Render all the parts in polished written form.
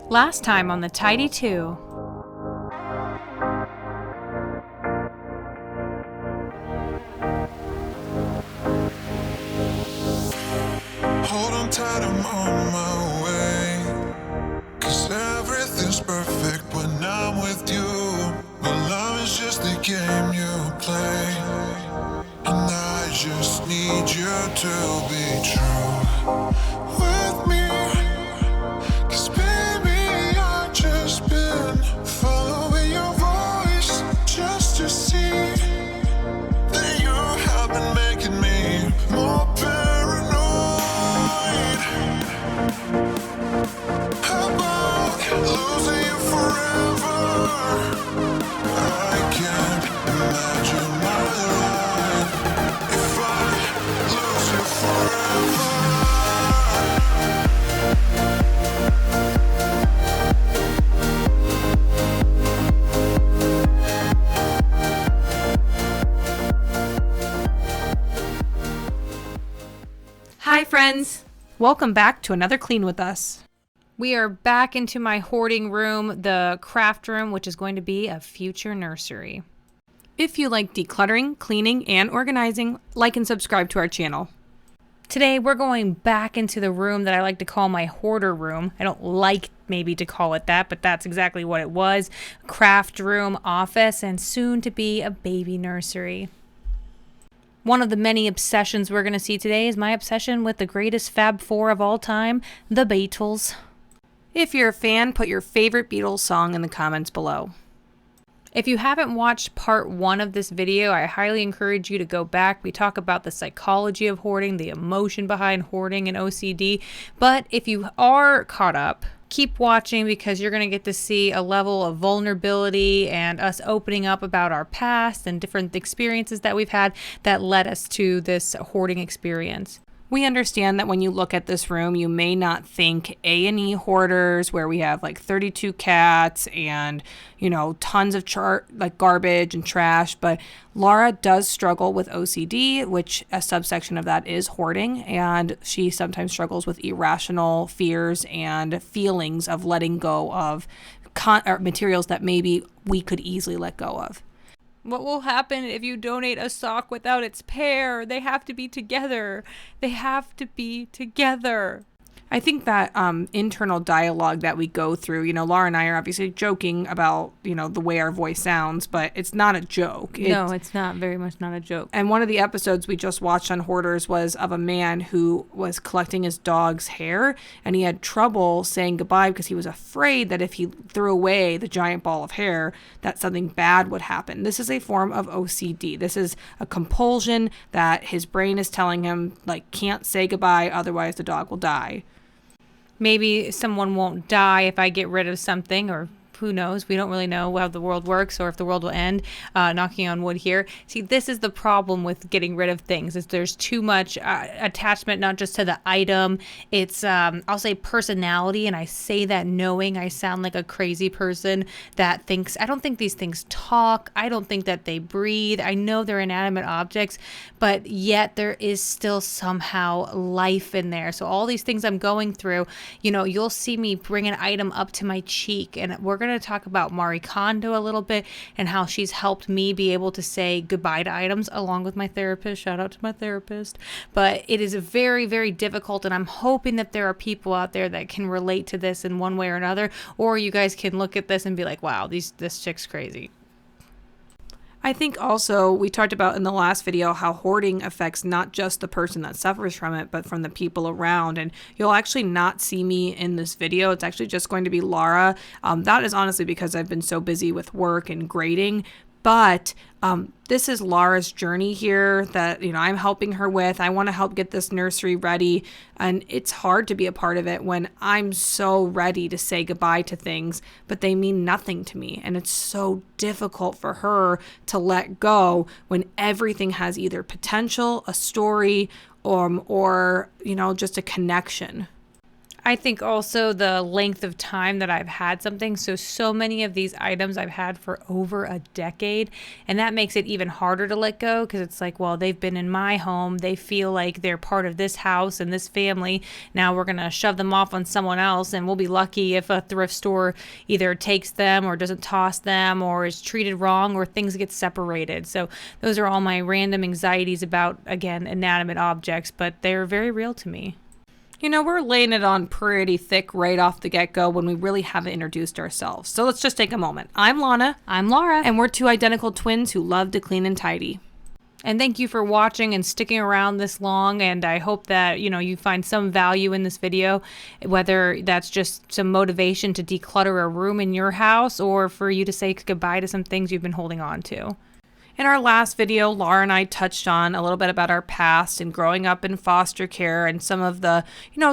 Last time on the Tidy 2. Hold on tight, I'm on my way. 'Cause everything's perfect when I'm with you. But love is just a game you play. And I just need you to be true with me. 'Cause baby, I've just been following your voice just to see that you have been making me more paranoid. How about losing you forever? I can't imagine my life if I lose you forever. Hi friends! Welcome back to another Clean with Us. We are back into my hoarding room, the craft room, which is going to be a future nursery. If you like decluttering, cleaning, and organizing, like and subscribe to our channel. Today we're going back into the room that I like to call my hoarder room. I don't like maybe to call it that, but that's exactly what it was. Craft room, office, and soon to be a baby nursery. One of the many obsessions we're going to see today is my obsession with the greatest Fab Four of all time, the Beatles. If you're a fan, put your favorite Beatles song in the comments below. If you haven't watched part 1 of this video, I highly encourage you to go back. We talk about the psychology of hoarding, the emotion behind hoarding and OCD. But if you are caught up, keep watching because you're going to get to see a level of vulnerability and us opening up about our past and different experiences that we've had that led us to this hoarding experience. We understand that when you look at this room, you may not think A&E Hoarders, where we have like 32 cats and, tons of garbage and trash. But Laura does struggle with OCD, which a subsection of that is hoarding. And she sometimes struggles with irrational fears and feelings of letting go of materials that maybe we could easily let go of. What will happen if you donate a sock without its pair? They have to be together. They have to be together. I think that internal dialogue that we go through, Laura and I are obviously joking about, the way our voice sounds, but it's not a joke. No, it's not very much not a joke. And one of the episodes we just watched on Hoarders was of a man who was collecting his dog's hair, and he had trouble saying goodbye because he was afraid that if he threw away the giant ball of hair, that something bad would happen. This is a form of OCD. This is a compulsion that his brain is telling him, can't say goodbye, otherwise the dog will die. Maybe someone won't die if I get rid of something, or who knows? We don't really know how the world works or if the world will end. Knocking on wood here. See, this is the problem with getting rid of things, is there's too much attachment, not just to the item. It's, I'll say personality, and I say that knowing I sound like a crazy person that thinks, I don't think these things talk. I don't think that they breathe. I know they're inanimate objects, but yet there is still somehow life in there. So all these things I'm going through, you'll see me bring an item up to my cheek, and we're going to talk about Marie Kondo a little bit and how she's helped me be able to say goodbye to items along with my therapist. Shout out to my therapist. But it is very, very difficult, and I'm hoping that there are people out there that can relate to this in one way or another, or you guys can look at this and be like, wow, this chick's crazy. I think also we talked about in the last video how hoarding affects not just the person that suffers from it, but from the people around. And you'll actually not see me in this video. It's actually just going to be Laura. That is honestly because I've been so busy with work and grading. But this is Laura's journey here that, I'm helping her with. I want to help get this nursery ready. And it's hard to be a part of it when I'm so ready to say goodbye to things, but they mean nothing to me. And it's so difficult for her to let go when everything has either potential, a story, or just a connection. I think also the length of time that I've had something. So many of these items I've had for over a decade, and that makes it even harder to let go because it's like, well, they've been in my home. They feel like they're part of this house and this family. Now we're going to shove them off on someone else, and we'll be lucky if a thrift store either takes them or doesn't toss them or is treated wrong or things get separated. So those are all my random anxieties about, again, inanimate objects, but they're very real to me. We're laying it on pretty thick right off the get-go when we really haven't introduced ourselves. So let's just take a moment. I'm Lana. I'm Laura. And we're two identical twins who love to clean and tidy. And thank you for watching and sticking around this long. And I hope that, you find some value in this video, whether that's just some motivation to declutter a room in your house or for you to say goodbye to some things you've been holding on to. In our last video, Laura and I touched on a little bit about our past and growing up in foster care and some of the,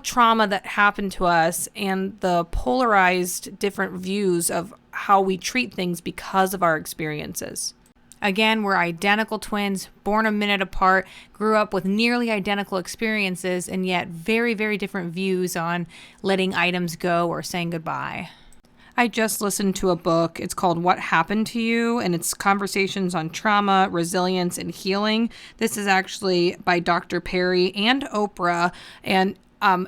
trauma that happened to us and the polarized different views of how we treat things because of our experiences. Again, we're identical twins, born a minute apart, grew up with nearly identical experiences, and yet very, very different views on letting items go or saying goodbye. I just listened to a book. It's called What Happened to You, and it's conversations on trauma, resilience, and healing. This is actually by Dr. Perry and Oprah, and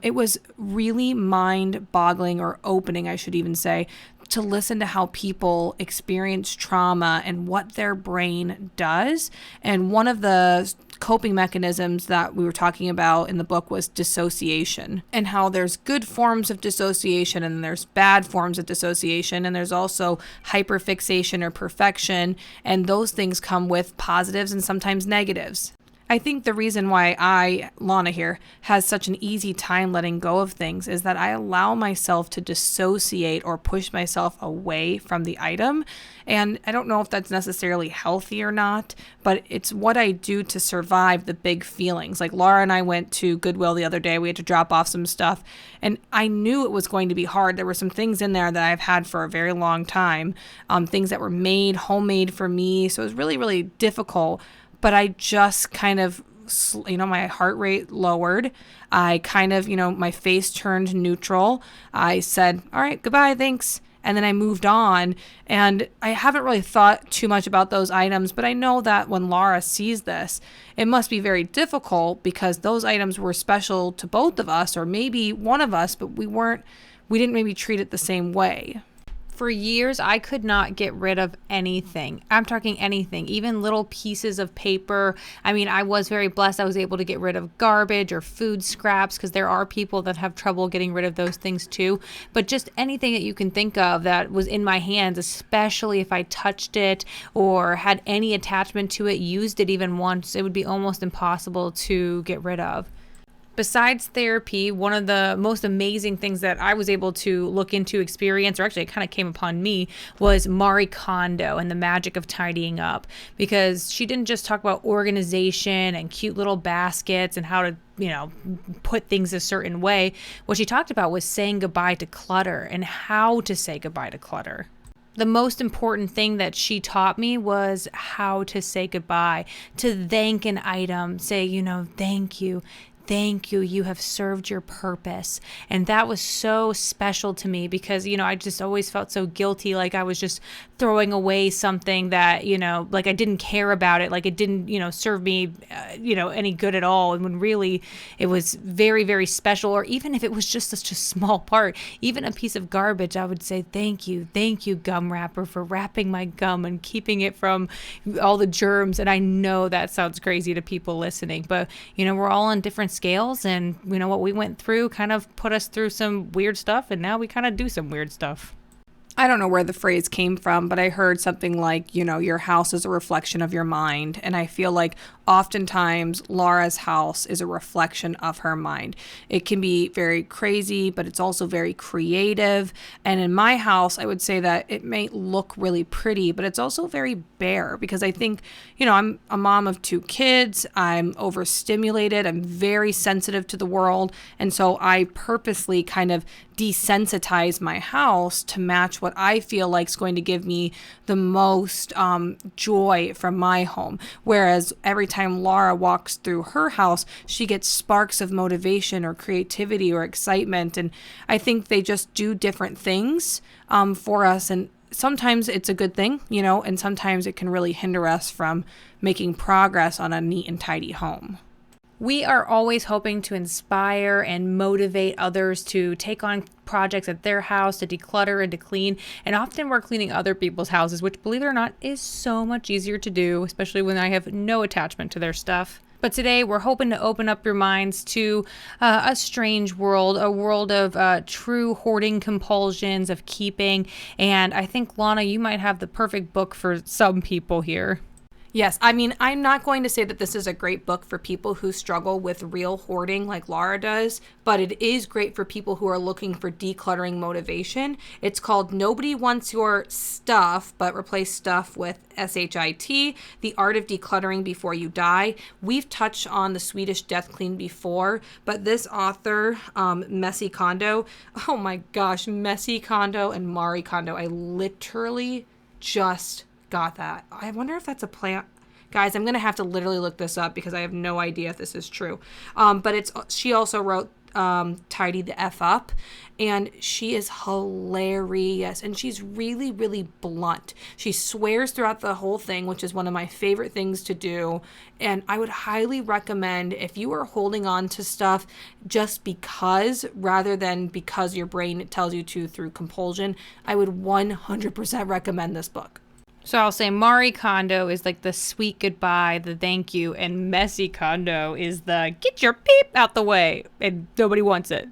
it was really mind-boggling, or opening, I should even say, to listen to how people experience trauma and what their brain does. And one of the coping mechanisms that we were talking about in the book was dissociation, and how there's good forms of dissociation and there's bad forms of dissociation, and there's also hyperfixation or perfection, and those things come with positives and sometimes negatives. I think the reason why Lana here, has such an easy time letting go of things is that I allow myself to dissociate or push myself away from the item. And I don't know if that's necessarily healthy or not, but it's what I do to survive the big feelings. Like Laura and I went to Goodwill the other day. We had to drop off some stuff, and I knew it was going to be hard. There were some things in there that I've had for a very long time, things that were homemade for me. So it was really, really difficult. But I just kind of, my heart rate lowered. I kind of, my face turned neutral. I said, all right, goodbye, thanks. And then I moved on. And I haven't really thought too much about those items, but I know that when Laura sees this, it must be very difficult because those items were special to both of us, or maybe one of us, but we didn't maybe treat it the same way. For years, I could not get rid of anything. I'm talking anything, even little pieces of paper. I mean, I was very blessed. I was able to get rid of garbage or food scraps because there are people that have trouble getting rid of those things too. But just anything that you can think of that was in my hands, especially if I touched it or had any attachment to it, used it even once, it would be almost impossible to get rid of. Besides therapy, one of the most amazing things that I was able to look into, experience, or actually it kind of came upon me, was Marie Kondo and the magic of tidying up. Because she didn't just talk about organization and cute little baskets and how to, put things a certain way. What she talked about was saying goodbye to clutter and how to say goodbye to clutter. The most important thing that she taught me was how to say goodbye, to thank an item, say, thank you. Thank you. You have served your purpose. And that was so special to me because, I just always felt so guilty. Like I was just throwing away something that, like I didn't care about it. Like it didn't, serve me, any good at all. And when really it was very, very special. Or even if it was just such a small part, even a piece of garbage, I would say, thank you, gum wrapper, for wrapping my gum and keeping it from all the germs. And I know that sounds crazy to people listening, but, we're all on different scales, and what we went through kind of put us through some weird stuff, and now we kind of do some weird stuff. I don't know where the phrase came from, but I heard something like, your house is a reflection of your mind. And I feel like oftentimes Laura's house is a reflection of her mind. It can be very crazy, but it's also very creative. And in my house, I would say that it may look really pretty, but it's also very bare because I think, I'm a mom of 2 kids. I'm overstimulated. I'm very sensitive to the world. And so I purposely kind of desensitize my house to match what I feel like is going to give me the most joy from my home. Whereas every time Laura walks through her house, she gets sparks of motivation or creativity or excitement. And I think they just do different things for us. And sometimes it's a good thing, and sometimes it can really hinder us from making progress on a neat and tidy home. We are always hoping to inspire and motivate others to take on projects at their house, to declutter and to clean. And often we're cleaning other people's houses, which, believe it or not, is so much easier to do, especially when I have no attachment to their stuff. But today we're hoping to open up your minds to a strange world, a world of true hoarding compulsions, of keeping. And I think, Lana, you might have the perfect book for some people here. Yes, I mean, I'm not going to say that this is a great book for people who struggle with real hoarding like Laura does, but it is great for people who are looking for decluttering motivation. It's called Nobody Wants Your Stuff, but replace stuff with SHIT, The Art of Decluttering Before You Die. We've touched on the Swedish death clean before, but this author, Messy Kondo, oh my gosh, Messy Kondo and Marie Kondo, I literally just got that. I wonder if that's a plant. Guys, I'm going to have to literally look this up because I have no idea if this is true. But she also wrote Tidy the F Up, and she is hilarious, and she's really, really blunt. She swears throughout the whole thing, which is one of my favorite things to do. And I would highly recommend, if you are holding on to stuff just because, rather than because your brain tells you to through compulsion, I would 100% recommend this book. So I'll say Marie Kondo is like the sweet goodbye, the thank you, and Messy Kondo is the get your peep out the way, and nobody wants it.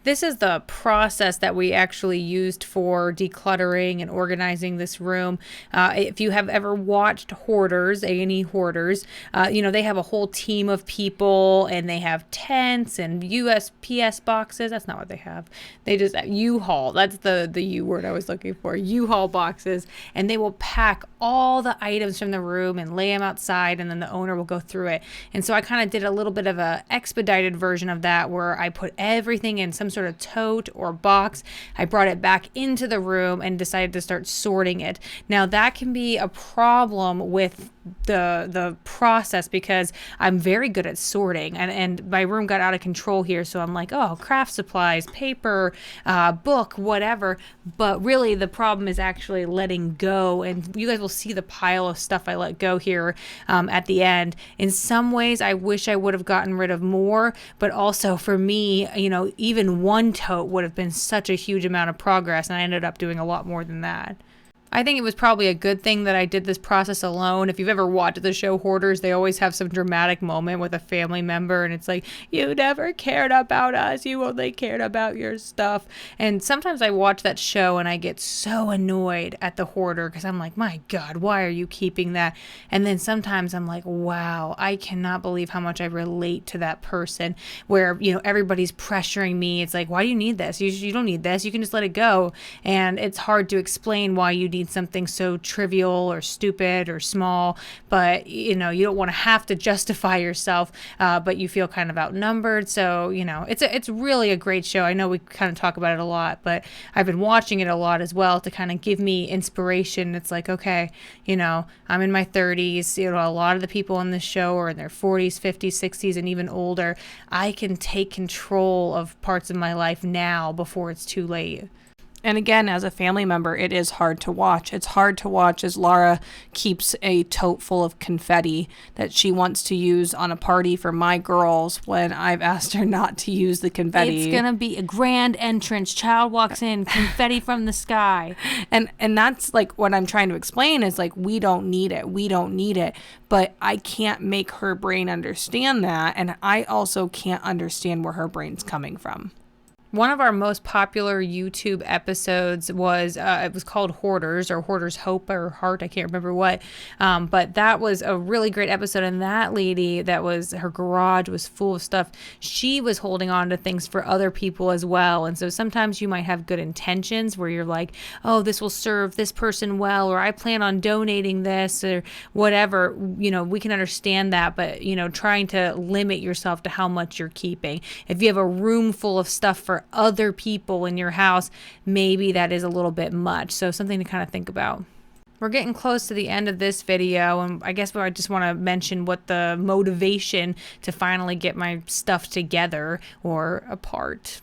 This is the process that we actually used for decluttering and organizing this room. If you have ever watched Hoarders, A&E Hoarders, they have a whole team of people, and they have tents and USPS boxes. That's not what they have. They just U-Haul. That's the U word I was looking for. U-Haul boxes, and they will pack all the items from the room and lay them outside, and then the owner will go through it. And so I kind of did a little bit of a expedited version of that, where I put everything in some sort of tote or box. I brought it back into the room and decided to start sorting it. Now that can be a problem with the process, because I'm very good at sorting, and my room got out of control here. So I'm like, oh, craft supplies, paper, book, whatever. But really the problem is actually letting go. And you guys will see the pile of stuff I let go here at the end. In some ways, I wish I would have gotten rid of more, but also for me, even one tote would have been such a huge amount of progress, and I ended up doing a lot more than that. I think it was probably a good thing that I did this process alone. If you've ever watched the show Hoarders, they always have some dramatic moment with a family member, and it's like, you never cared about us, you only cared about your stuff. And sometimes I watch that show and I get so annoyed at the hoarder, because I'm like, my God, why are you keeping that? And then sometimes I'm like, wow, I cannot believe how much I relate to that person, where everybody's pressuring me. It's like, why do you need this? You don't need this, you can just let it go. And it's hard to explain why you need something so trivial or stupid or small, but you don't want to have to justify yourself, but you feel kind of outnumbered. So it's really a great show. I know we kind of talk about it a lot, but I've been watching it a lot as well to kind of give me inspiration. It's like, okay, I'm in my 30s, a lot of the people on this show are in their 40s, 50s, 60s, and even older. I can take control of parts of my life now before it's too late. And again, as a family member, it is hard to watch. It's hard to watch as Laura keeps a tote full of confetti that she wants to use on a party for my girls, when I've asked her not to use the confetti. It's going to be a grand entrance. Child walks in, confetti from the sky. And that's like what I'm trying to explain is like, we don't need it. We don't need it. But I can't make her brain understand that. And I also can't understand where her brain's coming from. One of our most popular YouTube episodes was, it was called Hoarders, or Hoarders Hope or Heart, I can't remember what, but that was a really great episode. And that lady, her garage was full of stuff. She was holding on to things for other people as well. And so sometimes you might have good intentions where you're like, oh, this will serve this person well, or I plan on donating this, or whatever. We can understand that, but trying to limit yourself to how much you're keeping. If you have a room full of stuff for other people in your house, maybe that is a little bit much. So something to kind of think about. We're getting close to the end of this video, and I guess I just want to mention what the motivation to finally get my stuff together or apart,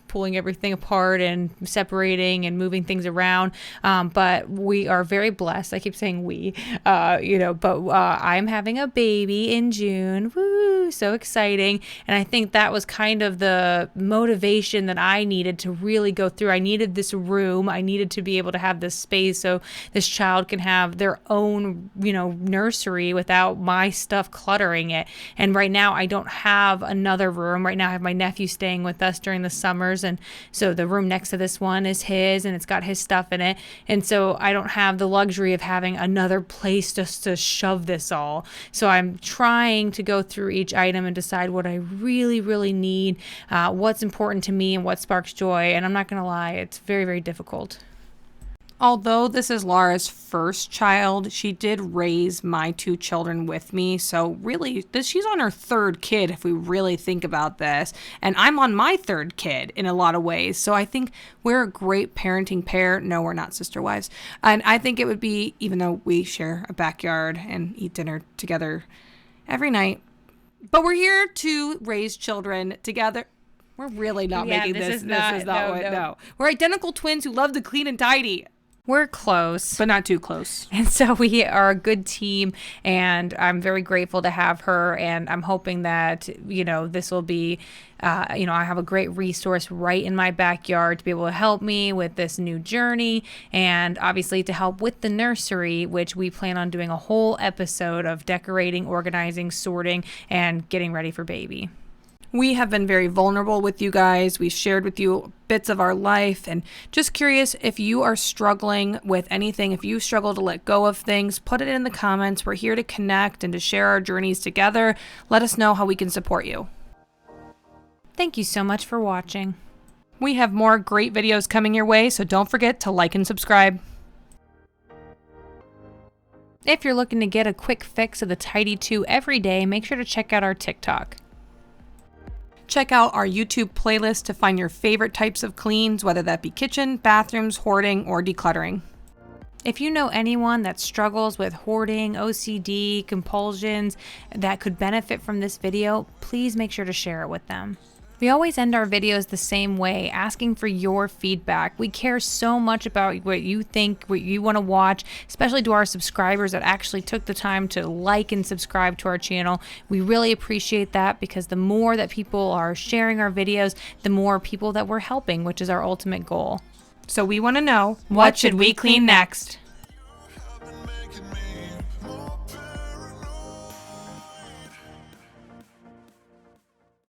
pulling everything apart and separating and moving things around. But we are very blessed. I keep saying we, but I'm having a baby in June. Woo, so exciting. And I think that was kind of the motivation that I needed to really go through. I needed this room. I needed to be able to have this space so this child can have their own, nursery without my stuff cluttering it. And right now I don't have another room. Right now I have my nephew staying with us during the summers. And so the room next to this one is his, and it's got his stuff in it. And so I don't have the luxury of having another place just to shove this all. So I'm trying to go through each item and decide what I really, really need, what's important to me and what sparks joy. And I'm not going to lie, it's very, very difficult. Although this is Laura's first child, she did raise my 2 children with me. So really, she's on her 3rd kid if we really think about this. And I'm on my 3rd kid in a lot of ways. So I think we're a great parenting pair. No, we're not sister wives. And I think it would be, even though we share a backyard and eat dinner together every night, but we're here to raise children together. We're really not making this. This is not no. We're identical twins who love to clean and tidy. We're close, but not too close. And so we are a good team, and I'm very grateful to have her. And I'm hoping that, this will be, I have a great resource right in my backyard to be able to help me with this new journey, and obviously to help with the nursery, which we plan on doing a whole episode of decorating, organizing, sorting, and getting ready for baby. We have been very vulnerable with you guys. We shared with you bits of our life, and just curious if you are struggling with anything, if you struggle to let go of things, put it in the comments. We're here to connect and to share our journeys together. Let us know how we can support you. Thank you so much for watching. We have more great videos coming your way, so don't forget to like and subscribe. If you're looking to get a quick fix of the Tidy 2 every day, make sure to check out our TikTok. Check out our YouTube playlist to find your favorite types of cleans, whether that be kitchen, bathrooms, hoarding, or decluttering. If you know anyone that struggles with hoarding, OCD, compulsions, that could benefit from this video, please make sure to share it with them. We always end our videos the same way, asking for your feedback. We care so much about what you think, what you want to watch, especially to our subscribers that actually took the time to like and subscribe to our channel. We really appreciate that, because the more that people are sharing our videos, the more people that we're helping, which is our ultimate goal. So we want to know, what should we clean next?